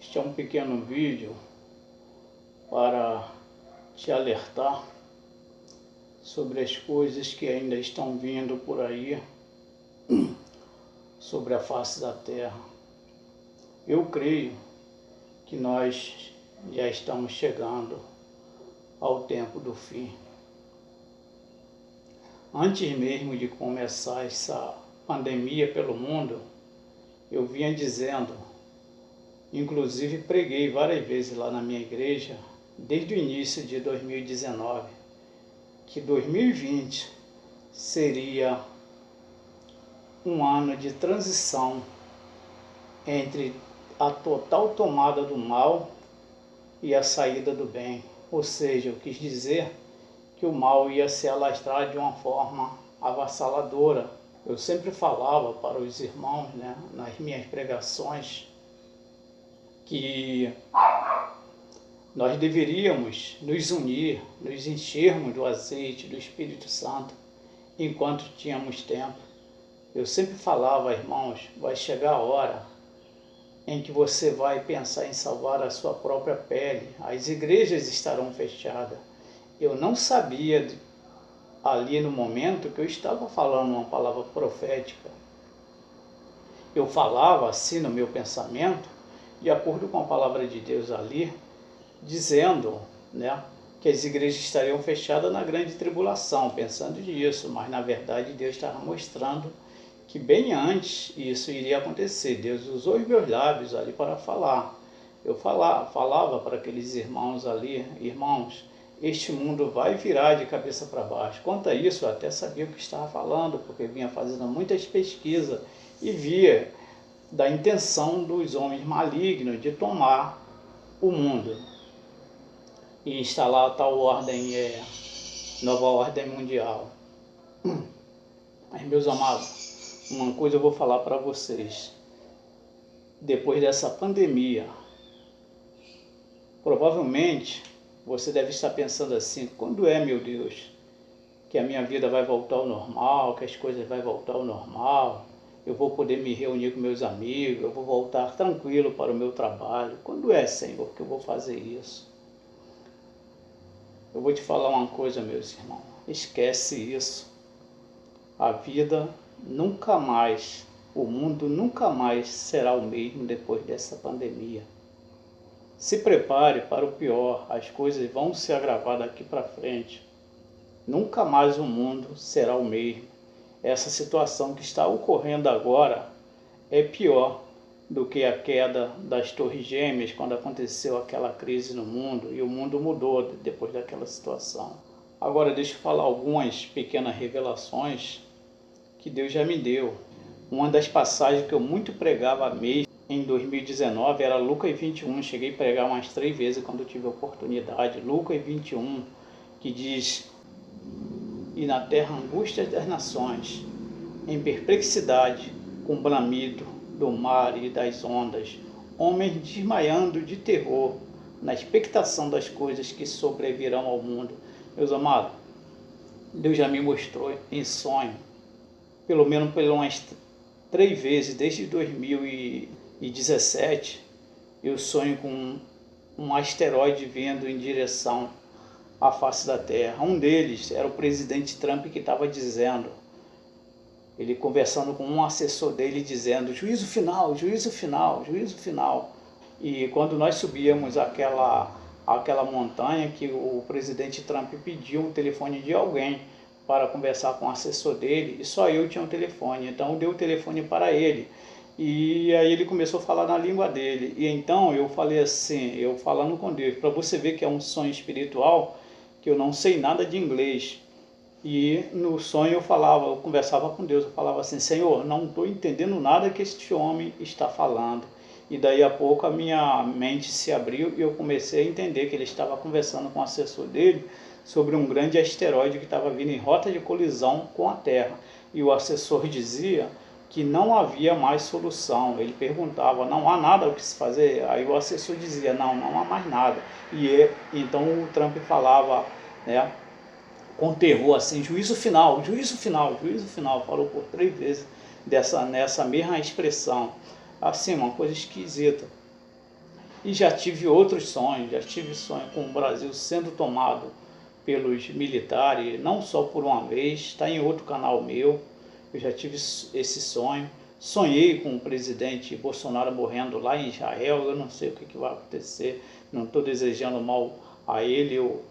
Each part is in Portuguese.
Este é um pequeno vídeo para te alertar sobre as coisas que ainda estão vindo por aí, sobre a face da terra. Eu creio que nós já estamos chegando ao tempo do fim. Antes mesmo de começar essa pandemia pelo mundo, eu vinha dizendo, inclusive preguei várias vezes lá na minha igreja, desde o início de 2019, que 2020 seria um ano de transição entre a total tomada do mal e a saída do bem. Ou seja, eu quis dizer que o mal ia se alastrar de uma forma avassaladora. Eu sempre falava para os irmãos, nas minhas pregações, que nós deveríamos nos unir, nos enchermos do azeite do Espírito Santo enquanto tínhamos tempo. Eu sempre falava, irmãos, vai chegar a hora em que você vai pensar em salvar a sua própria pele. As igrejas estarão fechadas. Eu não sabia ali no momento que eu estava falando uma palavra profética. Eu falava assim no meu pensamento, de acordo com a palavra de Deus ali, dizendo, que as igrejas estariam fechadas na grande tribulação, pensando nisso, mas na verdade Deus estava mostrando que bem antes isso iria acontecer. Deus usou os meus lábios ali para falar. Eu falava para aqueles irmãos ali, irmãos, este mundo vai virar de cabeça para baixo. Quanto a isso, eu até sabia o que estava falando, porque vinha fazendo muitas pesquisas e via da intenção dos homens malignos de tomar o mundo e instalar a tal ordem, nova ordem mundial. Mas, meus amados, uma coisa eu vou falar para vocês. Depois dessa pandemia, provavelmente você deve estar pensando assim, quando meu Deus, que a minha vida vai voltar ao normal, que as coisas vão voltar ao normal, eu vou poder me reunir com meus amigos, eu vou voltar tranquilo para o meu trabalho. Quando Senhor, que eu vou fazer isso? Eu vou te falar uma coisa, meus irmãos, esquece isso. A vida nunca mais, o mundo nunca mais será o mesmo depois dessa pandemia. Se prepare para o pior, as coisas vão se agravar daqui para frente. Nunca mais o mundo será o mesmo. Essa situação que está ocorrendo agora é pior do que a queda das Torres Gêmeas, quando aconteceu aquela crise no mundo, e o mundo mudou depois daquela situação. Agora deixa eu falar algumas pequenas revelações que Deus já me deu. Uma das passagens que eu muito pregava mesmo em 2019 era Lucas 21, cheguei a pregar umas 3 vezes quando eu tive a oportunidade. Lucas 21, que diz: e na terra angústia das nações, em perplexidade, com bramido do mar e das ondas, homens desmaiando de terror, na expectação das coisas que sobrevirão ao mundo. Meus amados, Deus já me mostrou em sonho, pelo menos por umas 3 vezes, desde 2017, eu sonho com um asteroide vindo em direção à face da Terra. Um deles era o presidente Trump, que estava dizendo, ele conversando com um assessor dele, dizendo, juízo final, juízo final, juízo final. E quando nós subíamos aquela montanha, que o presidente Trump pediu o telefone de alguém para conversar com o assessor dele, e só eu tinha um telefone, então deu o telefone para ele. E aí ele começou a falar na língua dele. E então eu falei assim, eu falando com Deus, para você ver que é um sonho espiritual, que eu não sei nada de inglês. E no sonho eu conversava com Deus, eu falava assim, Senhor, não estou entendendo nada que este homem está falando. E daí a pouco a minha mente se abriu e eu comecei a entender que ele estava conversando com o assessor dele sobre um grande asteroide que estava vindo em rota de colisão com a Terra. E o assessor dizia que não havia mais solução. Ele perguntava, não há nada o que se fazer? Aí o assessor dizia, não há mais nada. E então o Trump falava, com terror assim, juízo final, juízo final, juízo final. Falou por 3 vezes nessa mesma expressão. Assim, uma coisa esquisita. E já tive outros sonhos, já tive sonho com o Brasil sendo tomado pelos militares, não só por uma vez, está em outro canal meu, eu já tive esse sonho. Sonhei com o presidente Bolsonaro morrendo lá em Israel, eu não sei o que vai acontecer, não estou desejando mal a ele, eu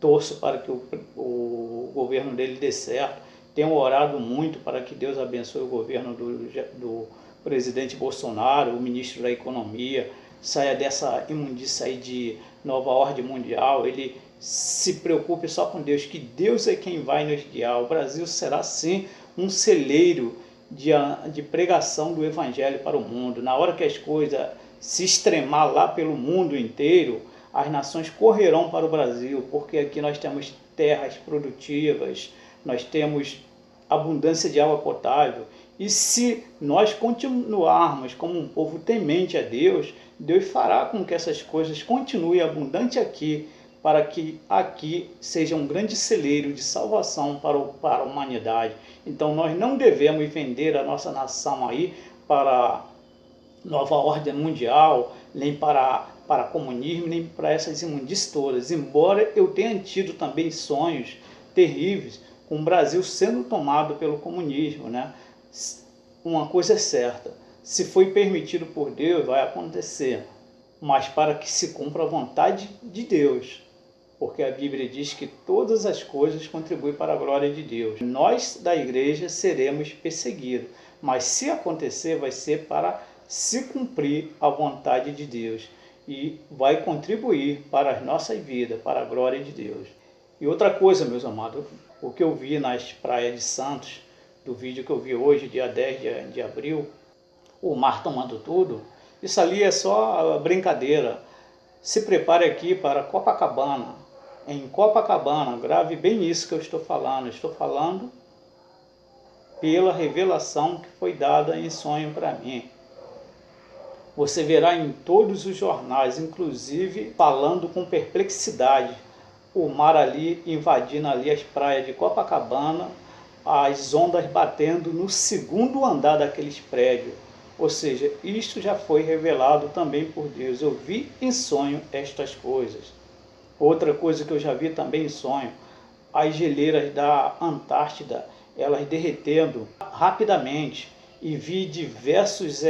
torço para que o governo dele dê certo. Tenho orado muito para que Deus abençoe o governo do presidente Bolsonaro, o ministro da Economia, saia dessa imundícia aí de nova ordem mundial, ele se preocupe só com Deus, que Deus é quem vai nos guiar. O Brasil será sim um celeiro de pregação do Evangelho para o mundo. Na hora que as coisas se extremar lá pelo mundo inteiro, as nações correrão para o Brasil, porque aqui nós temos terras produtivas, nós temos abundância de água potável. E se nós continuarmos como um povo temente a Deus, Deus fará com que essas coisas continuem abundantes aqui, para que aqui seja um grande celeiro de salvação para a humanidade. Então nós não devemos vender a nossa nação aí para nova ordem mundial, nem para comunismo, nem para essas imundícias todas. Embora eu tenha tido também sonhos terríveis com o Brasil sendo tomado pelo comunismo, né? Uma coisa é certa, se foi permitido por Deus, vai acontecer, mas para que se cumpra a vontade de Deus, porque a Bíblia diz que todas as coisas contribuem para a glória de Deus. Nós da igreja seremos perseguidos, mas se acontecer, vai ser para se cumprir a vontade de Deus e vai contribuir para as nossas vidas, para a glória de Deus. E outra coisa, meus amados, o que eu vi nas praias de Santos, do vídeo que eu vi hoje, dia 10 de abril, o mar tomando tudo, isso ali é só brincadeira. Se prepare aqui para Copacabana. Em Copacabana, grave bem isso que eu estou falando. Estou falando pela revelação que foi dada em sonho para mim. Você verá em todos os jornais, inclusive falando com perplexidade, o mar ali invadindo ali as praias de Copacabana, as ondas batendo no segundo andar daqueles prédios. Ou seja, isto já foi revelado também por Deus. Eu vi em sonho estas coisas. Outra coisa que eu já vi também em sonho, as geleiras da Antártida, elas derretendo rapidamente, e vi diversos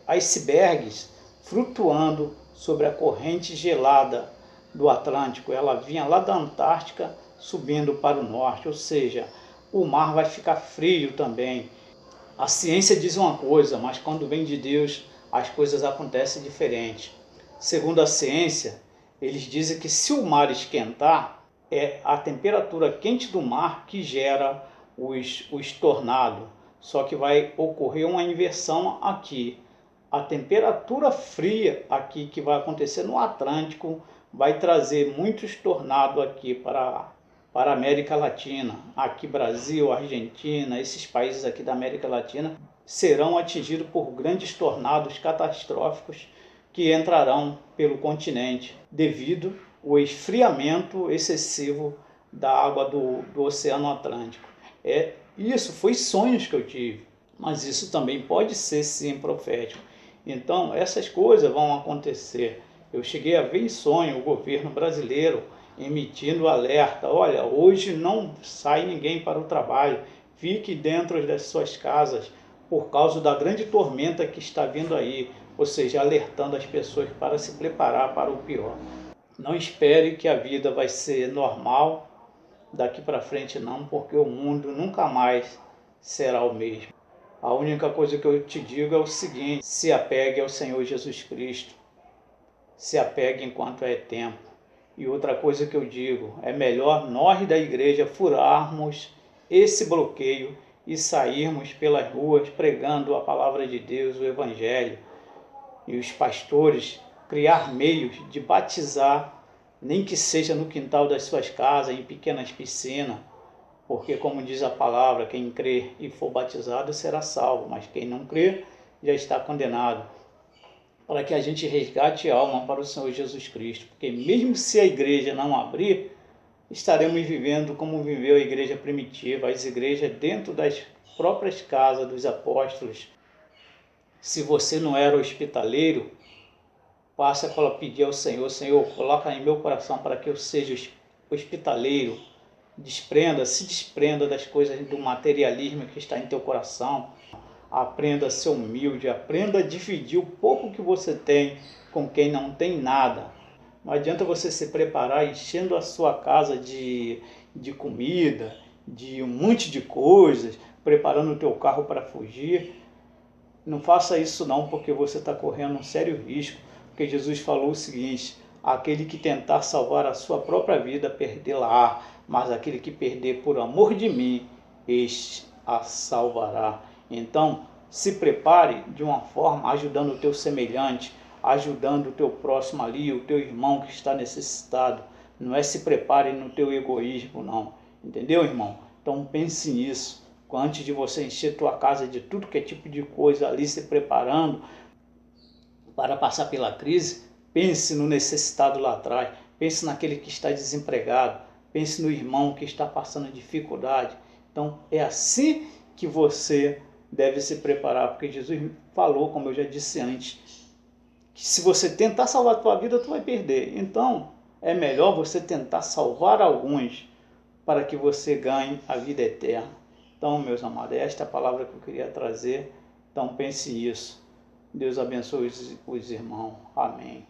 icebergs flutuando sobre a corrente gelada do Atlântico. Ela vinha lá da Antártica subindo para o norte, ou seja, o mar vai ficar frio também. A ciência diz uma coisa, mas quando vem de Deus, as coisas acontecem diferente. Segundo a ciência, eles dizem que se o mar esquentar, é a temperatura quente do mar que gera os tornados. Só que vai ocorrer uma inversão aqui. A temperatura fria aqui que vai acontecer no Atlântico vai trazer muitos tornados aqui para a América Latina. Aqui Brasil, Argentina, esses países aqui da América Latina serão atingidos por grandes tornados catastróficos que entrarão pelo continente devido ao esfriamento excessivo da água do Oceano Atlântico. Isso foi sonhos que eu tive, mas isso também pode ser sim profético. Então essas coisas vão acontecer. Eu cheguei a ver em sonho o governo brasileiro emitindo alerta: olha, hoje não sai ninguém para o trabalho, fique dentro das suas casas por causa da grande tormenta que está vindo aí, ou seja, alertando as pessoas para se preparar para o pior. Não espere que a vida vai ser normal daqui para frente não, porque o mundo nunca mais será o mesmo. A única coisa que eu te digo é o seguinte: se apegue ao Senhor Jesus Cristo, se apegue enquanto é tempo. E outra coisa que eu digo, é melhor nós da igreja furarmos esse bloqueio e sairmos pelas ruas pregando a palavra de Deus, o Evangelho, e os pastores criar meios de batizar, nem que seja no quintal das suas casas, em pequenas piscinas, porque como diz a palavra, quem crer e for batizado será salvo, mas quem não crer já está condenado. Para que a gente resgate a alma para o Senhor Jesus Cristo, porque mesmo se a igreja não abrir, estaremos vivendo como viveu a igreja primitiva, as igrejas dentro das próprias casas dos apóstolos. Se você não era hospitaleiro, passe a pedir ao Senhor: Senhor, coloca em meu coração para que eu seja hospitaleiro. Se desprenda das coisas do materialismo que está em teu coração. Aprenda a ser humilde, aprenda a dividir o pouco que você tem com quem não tem nada. Não adianta você se preparar enchendo a sua casa de comida, de um monte de coisas, preparando o teu carro para fugir. Não faça isso não, porque você está correndo um sério risco. Porque Jesus falou o seguinte: aquele que tentar salvar a sua própria vida, perdê-la-á, mas aquele que perder por amor de mim, este a salvará. Então, se prepare de uma forma ajudando o teu semelhante, ajudando o teu próximo ali, o teu irmão que está necessitado. Não é se prepare no teu egoísmo, não. Entendeu, irmão? Então pense nisso. Antes de você encher tua casa de tudo que é tipo de coisa ali, se preparando para passar pela crise, pense no necessitado lá atrás, pense naquele que está desempregado, pense no irmão que está passando dificuldade. Então é assim que você deve se preparar, porque Jesus falou, como eu já disse antes, que se você tentar salvar a tua vida, tu vai perder. Então é melhor você tentar salvar alguns para que você ganhe a vida eterna. Então, meus amados, esta é a palavra que eu queria trazer. Então pense nisso. Deus abençoe os irmãos. Amém.